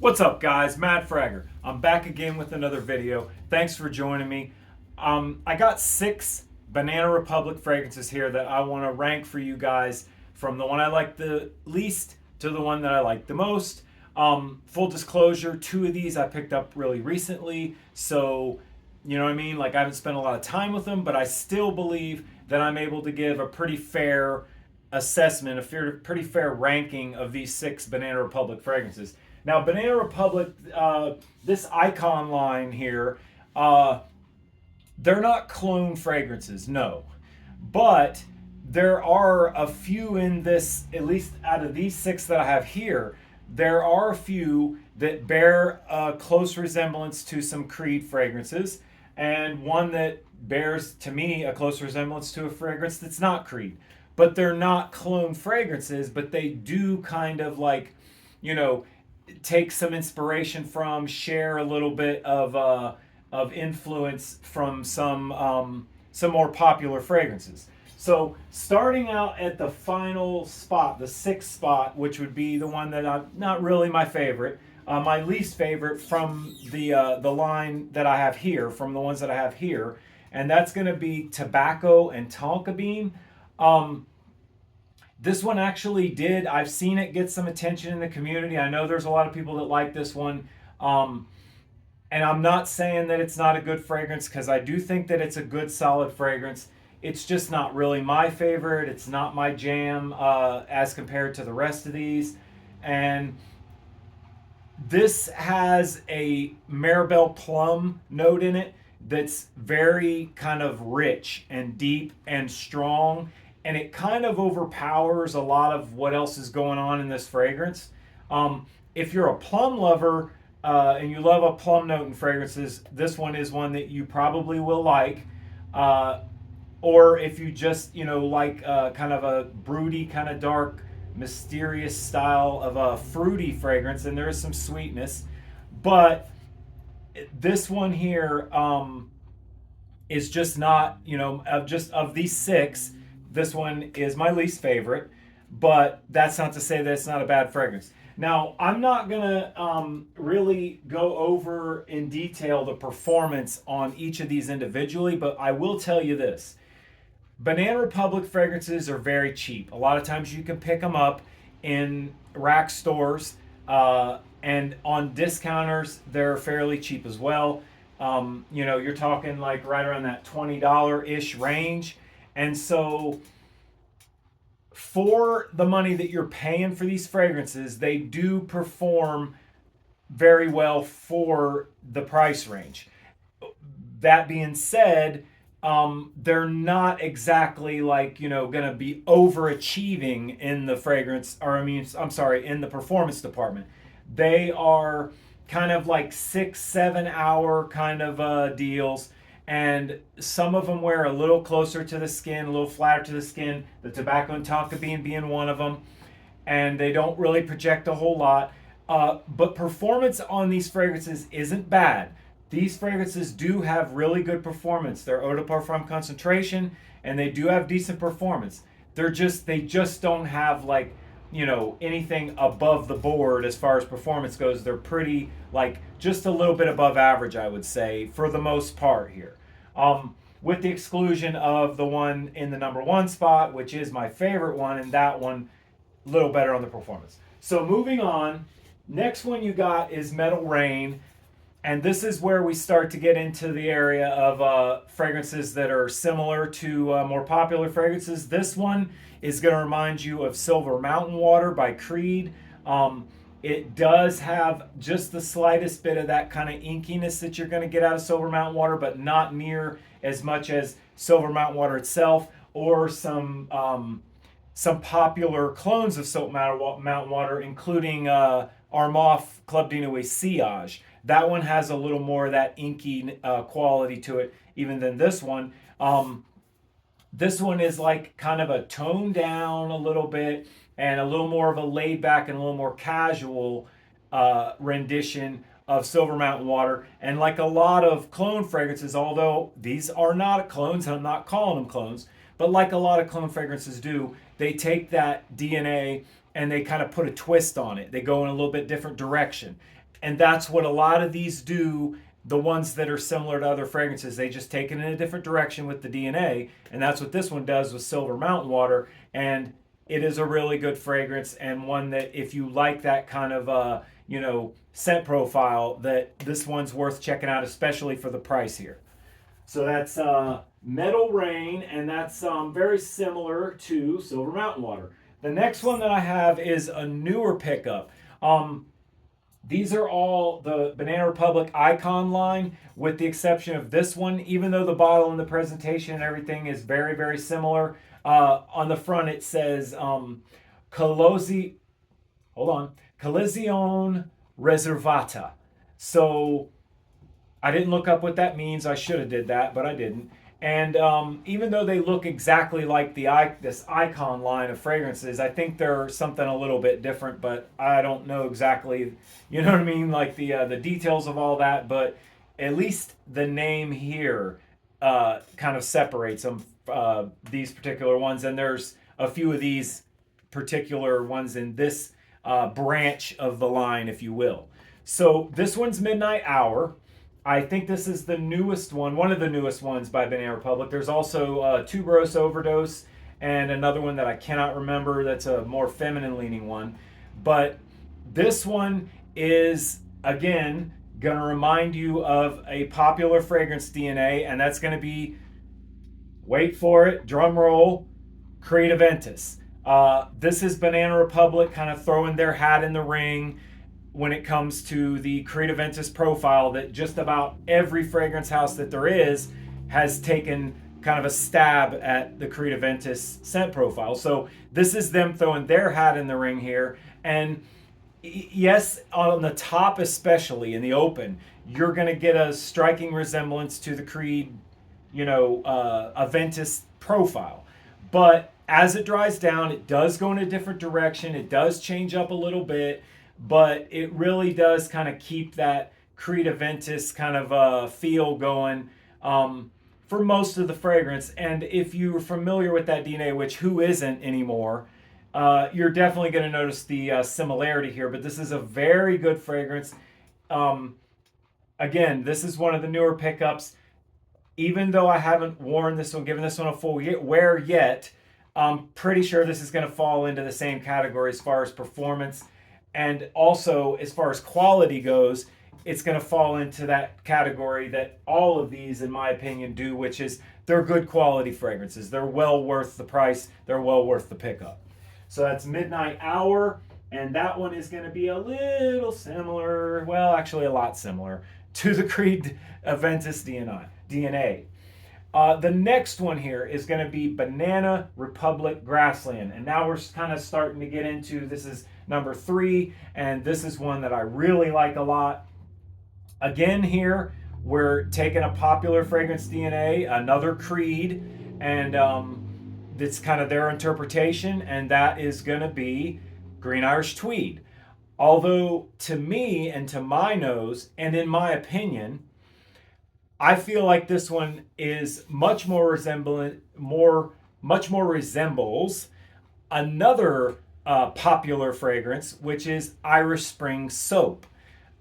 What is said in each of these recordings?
What's up, guys? Matt Fragger. I'm back again with another video. Thanks for joining me. I got 6 Banana Republic fragrances here that I want to rank for you guys from the one I like the least to the one that I like the most. Full disclosure, 2 of these I picked up really recently, so you know what I mean? Like, I haven't spent a lot of time with them, but I still believe that I'm able to give a pretty fair assessment, pretty fair ranking of these 6 Banana Republic fragrances. Now, Banana Republic, this icon line here, they're not clone fragrances, no. But there are a few in this, at least out of these 6 that I have here, there are a few that bear a close resemblance to some Creed fragrances, and one that bears, to me, a close resemblance to a fragrance that's not Creed. But they're not clone fragrances, but they do kind of like, you know, take some inspiration from, share a little bit of influence from some more popular fragrances. So starting out at the final spot, the 6th spot, which would be the one that I'm not really my favorite, my least favorite from the line that I have here, from the ones that I have here, and that's going to be Tobacco and Tonka Bean. This one actually did. I've seen it get some attention in the community. I know there's a lot of people that like this one. And I'm not saying that it's not a good fragrance, because I do think that it's a good, solid fragrance. It's just not really my favorite. It's not my jam as compared to the rest of these. And this has a Marabelle plum note in it that's very kind of rich and deep and strong, and it kind of overpowers a lot of what else is going on in this fragrance. If you're a plum lover and you love a plum note in fragrances, this one is one that you probably will like. Or if you just, like kind of a broody, kind of dark, mysterious style of a fruity fragrance, and there is some sweetness. But this one here is just not, of these 6, this one is my least favorite, but that's not to say that it's not a bad fragrance. Now, I'm not going to really go over in detail the performance on each of these individually, but I will tell you this. Banana Republic fragrances are very cheap. A lot of times you can pick them up in rack stores, and on discounters, they're fairly cheap as well. You're talking like right around that $20-ish range. And so for the money that you're paying for these fragrances, they do perform very well for the price range. That being said, they're not exactly like, going to be overachieving in the fragrance, or in the performance department. They are kind of like 6-7 hour kind of deals, and some of them wear a little closer to the skin, a little flatter to the skin, the Tobacco and Tonka Bean being one of them, and they don't really project a whole lot. But performance on these fragrances isn't bad. These fragrances do have really good performance. They're eau de parfum concentration, and they do have decent performance. They just don't have like, anything above the board as far as performance goes. They're pretty, like, just a little bit above average, I would say, for the most part here. With the exclusion of the one in the number 1 spot, which is my favorite one, and that one a little better on the performance. So moving on, next one you got is Metal Rain. And this is where we start to get into the area of fragrances that are similar to more popular fragrances. This one is going to remind you of Silver Mountain Water by Creed. It does have just the slightest bit of that kind of inkiness that you're going to get out of Silver Mountain Water, but not near as much as Silver Mountain Water itself, or some popular clones of Silver Mountain Water, including Armaf Club de Nuit Sillage. That one has a little more of that inky quality to it even than this one. This one is like kind of a toned down a little bit, and a little more of a laid back and a little more casual rendition of Silver Mountain Water. And like a lot of clone fragrances, although these are not clones, and I'm not calling them clones, but like a lot of clone fragrances do, they take that DNA and they kind of put a twist on it. They go in a little bit different direction. And that's what a lot of these do. The ones that are similar to other fragrances, they just take it in a different direction with the DNA, and that's what this one does with Silver Mountain Water. And it is a really good fragrance, and one that if you like that kind of scent profile, that this one's worth checking out, especially for the price here. So that's Meadow Rain, and that's very similar to Silver Mountain Water. The next one that I have is a newer pickup. These are all the Banana Republic Icon line, with the exception of this one. Even though the bottle and the presentation and everything is very, very similar, on the front it says Colozione Reservata. So I didn't look up what that means. I should have did that, but I didn't. And even though they look exactly like this Icon line of fragrances, I think they're something a little bit different, but I don't know exactly, you know what I mean, like the details of all that. But at least the name here kind of separates them, these particular ones. And there's a few of these particular ones in this branch of the line, if you will. So this one's Midnight Hour. I think this is the newest one of the newest ones by Banana Republic. There's also Tuberose Overdose and another one that I cannot remember that's a more feminine leaning one. But this one is, again, going to remind you of a popular fragrance DNA, and that's going to be, wait for it, drum roll, Creed Aventus. This is Banana Republic kind of throwing their hat in the ring when it comes to the Creed Aventus profile that just about every fragrance house that there is has taken kind of a stab at the Creed Aventus scent profile. So this is them throwing their hat in the ring here. And yes, on the top especially, in the open, you're going to get a striking resemblance to the Creed, Aventus profile. But as it dries down, it does go in a different direction. It does change up a little bit. But it really does kind of keep that Creed Aventus kind of feel going for most of the fragrance. And if you're familiar with that DNA, which who isn't anymore, you're definitely going to notice the similarity here. But this is a very good fragrance. Again, this is one of the newer pickups. Even though I haven't worn this one, given this one a full wear yet, I'm pretty sure this is going to fall into the same category as far as performance. And also, as far as quality goes, it's going to fall into that category that all of these, in my opinion, do, which is they're good quality fragrances. They're well worth the price. They're well worth the pickup. So that's Midnight Hour, and that one is going to be a little similar, well, actually a lot similar, to the Creed Aventus DNA. The next one here is going to be Banana Republic Grassland. And now we're kind of starting to get into, this is number 3, and this is one that I really like a lot. Again here, we're taking a popular fragrance DNA, another Creed, and it's kind of their interpretation, and that is going to be Green Irish Tweed. Although to me and to my nose, and in my opinion, I feel like this one is much more resembles another popular fragrance, which is Irish Spring Soap.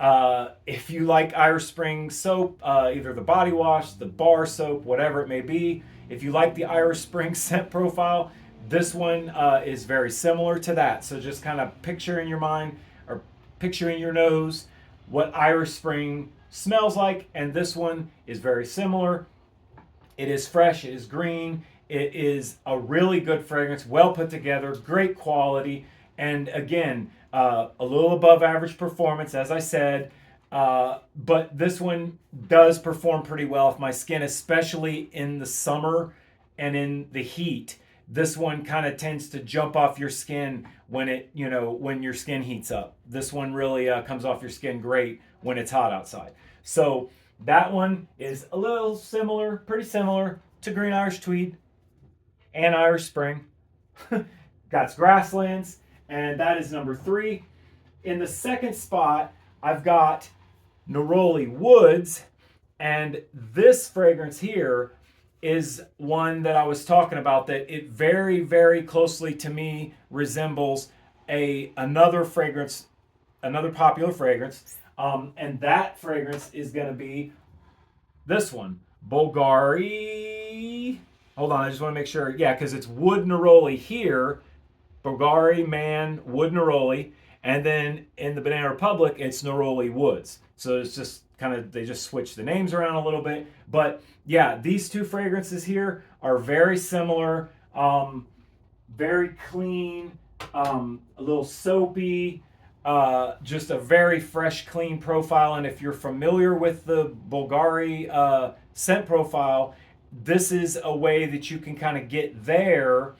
If you like Irish Spring Soap, either the body wash, the bar soap, whatever it may be, if you like the Irish Spring scent profile, this one is very similar to that. So just kind of picture in your mind or picture in your nose what Irish Spring smells like, and this one is very similar. It is fresh, it is green, it is a really good fragrance, well put together, great quality, and again, a little above average performance, as I said, but this one does perform pretty well if my skin, especially in the summer and in the heat. This one kind of tends to jump off your skin when when your skin heats up. This one really comes off your skin great when it's hot outside. So that one is a little similar, pretty similar to Green Irish Tweed and Irish Spring. Got Grasslands, and that is number 3. In the second spot, I've got Neroli Woods, and this fragrance here is one that I was talking about that it very, very closely to me resembles another fragrance, another popular fragrance. And that fragrance is going to be this one, Bulgari. Hold on, I just want to make sure. Yeah, because it's wood neroli here. Bulgari Man Wood Neroli. And then in the Banana Republic, it's Neroli Woods. So it's just kind of, they just switch the names around a little bit. But yeah, these two fragrances here are very similar, very clean, a little soapy, just a very fresh, clean profile. And if you're familiar with the Bulgari scent profile, this is a way that you can kind of get there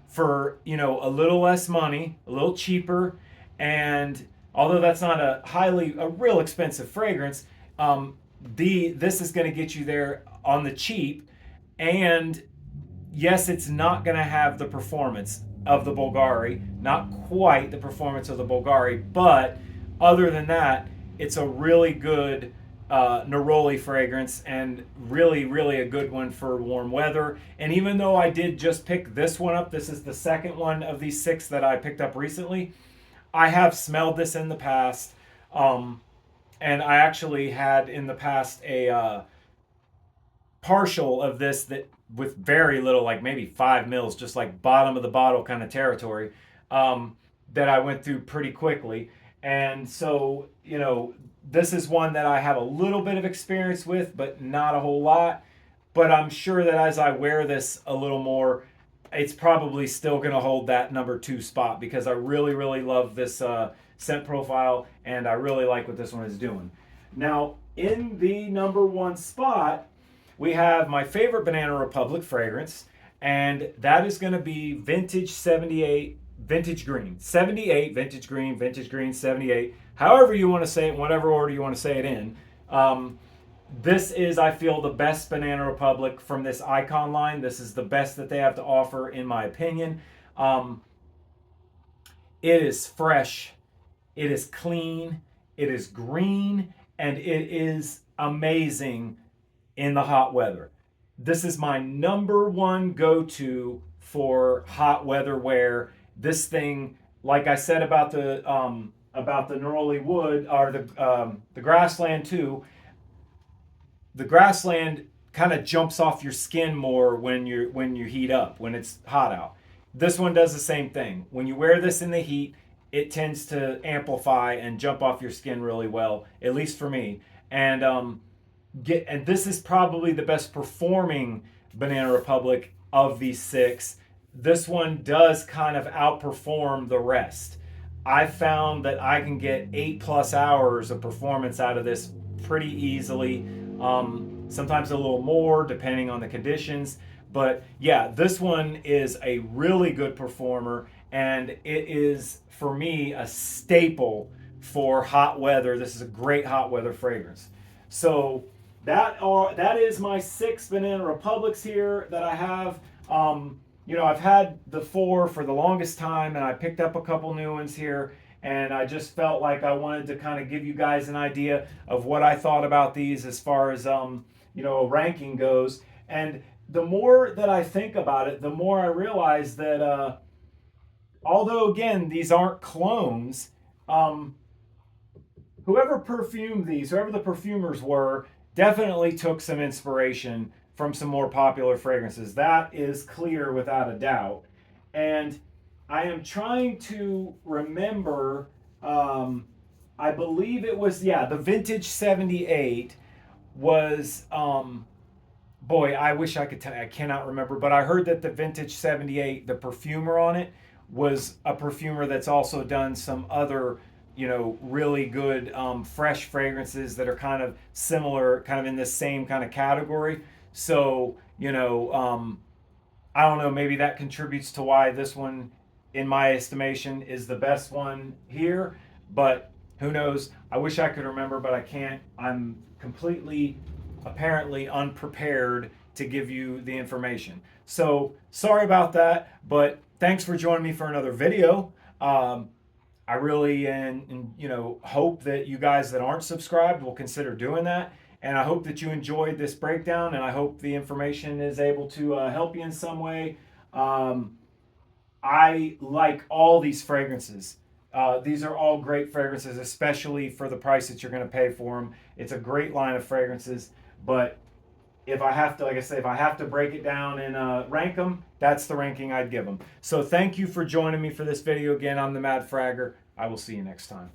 for, you know, a little less money, a little cheaper. And although that's not a real expensive fragrance, this is going to get you there on the cheap. And yes, it's not going to have the performance of the Bulgari, not quite the performance of the Bulgari, but other than that, it's a really good neroli fragrance, and really, really a good one for warm weather. And even though I did just pick this one up, this is the second one of these 6 that I picked up recently, I have smelled this in the past. And I actually had in the past a partial of this that with very little, like maybe 5 mils, just like bottom of the bottle kind of territory, that I went through pretty quickly. And so, you know, this is one that I have a little bit of experience with, but not a whole lot. But I'm sure that as I wear this a little more, it's probably still going to hold that number 2 spot, because I really, really love this scent profile, and I really like what this one is doing. Now, in the number 1 spot, we have my favorite Banana Republic fragrance, and that is going to be Vintage 78 Vintage Green. 78 Vintage Green, Vintage Green 78. However you want to say it, in whatever order you want to say it in. This is, I feel, the best Banana Republic from this Icon line. This is the best that they have to offer, in my opinion. It is fresh. It is clean. It is green. And it is amazing in the hot weather. This is my number 1 go-to for hot weather wear. This thing, like I said about the Neroli Wood, or the Grassland too, the Grassland kind of jumps off your skin more when you heat up, when it's hot out. This one does the same thing. When you wear this in the heat, it tends to amplify and jump off your skin really well, at least for me. And and this is probably the best performing Banana Republic of these 6. This one does kind of outperform the rest. I found that I can get 8+ hours of performance out of this pretty easily. Sometimes a little more depending on the conditions. But yeah, this one is a really good performer, and it is, for me, a staple for hot weather. This is a great hot weather fragrance. So that is my 6 Banana Republics here that I have. You know, I've had the 4 for the longest time, and I picked up a couple new ones here, and I just felt like I wanted to kind of give you guys an idea of what I thought about these as far as you know, ranking goes. And the more that I think about it, the more I realize that although again these aren't clones, whoever perfumed these, whoever the perfumers were, definitely took some inspiration from some more popular fragrances. That is clear without a doubt. And I am trying to remember, I believe it was, yeah, the Vintage 78 was, boy, I wish I could tell you, I cannot remember, but I heard that the Vintage 78, the perfumer on it, was a perfumer that's also done some other, you know, really good fresh fragrances that are kind of similar, kind of in the same kind of category. So, you know, I don't know, maybe that contributes to why this one, in my estimation, is the best one here. But who knows? I wish I could remember, but I can't. I'm completely, apparently, unprepared to give you the information. So, sorry about that, but thanks for joining me for another video. I really and you know, hope that you guys that aren't subscribed will consider doing that. And I hope that you enjoyed this breakdown, and I hope the information is able to help you in some way. I like all these fragrances. These are all great fragrances, especially for the price that you're going to pay for them. It's a great line of fragrances, but if I have to, like I say, if I have to break it down and rank them, that's the ranking I'd give them. So thank you for joining me for this video again. I'm the Mad Fragger. I will see you next time.